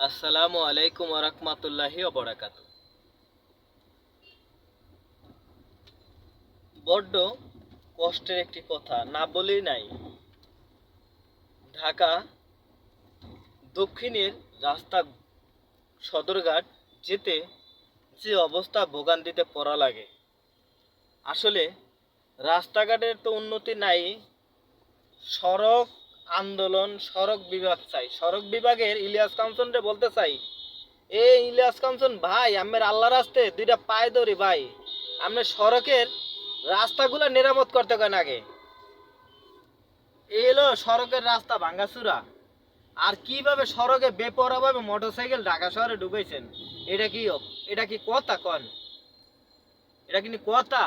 আসসালামু আলাইকুম ওরহমাতুল্লাহি ওবারাকাতু। বড্ড কষ্টের একটি কথা না বলেই নাই। ঢাকা দক্ষিণের রাস্তা সদরঘাট যেতে যে অবস্থা ভোগান্তিতে পড়া লাগে, আসলে রাস্তাঘাটের তো উন্নতি নাই। সড়ক আন্দোলন, সড়ক বিভাগ চাই। সড়ক বিভাগের ইলিয়াস কাঞ্চন রে বলতে চাই, এ ইলিয়াস কাঞ্চন ভাই, আমের আল্লাহ রাস্তে দুইটা পায়ে ধরি ভাই, আপনি সড়কের রাস্তাগুলো মেরামত করতে কেন আগে? এই হলো সড়কের রাস্তা ভাঙ্গাচুরা। আর কিভাবে সড়কে বেপরোয়াভাবে মোটরসাইকেল ঢাকা শহরে ঢুকাইছেন, এটা কি এটা কি কথা কন? এটা কিন্তু কথা?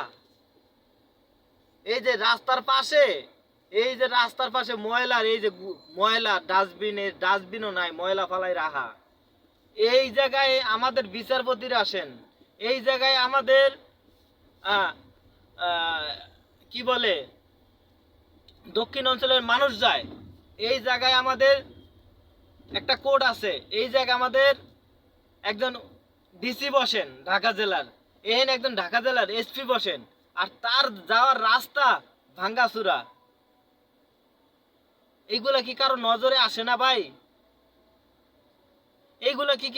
এই যে রাস্তার পাশে, এই যে রাস্তার পাশে ময়লার এই যে ময়লা ডাস্টবিনও নাই, ময়লা ফালাই রাখা। এই জায়গায় আমাদের বিচারপতিরা আসেন, এই জায়গায় আমাদের আহ, আহ, কি বলে দক্ষিণ অঞ্চলের মানুষ যায়। এই জায়গায় আমাদের একটা কোড আছে, এই জায়গায় আমাদের একজন ডিসি বসেন ঢাকা জেলার, এহেন একজন ঢাকা জেলার এসপি বসেন, আর তার যাওয়ার রাস্তা ভাঙ্গাচুরা। এইগুলা কি কারো নজরে আসে না ভাই? এইগুলা কি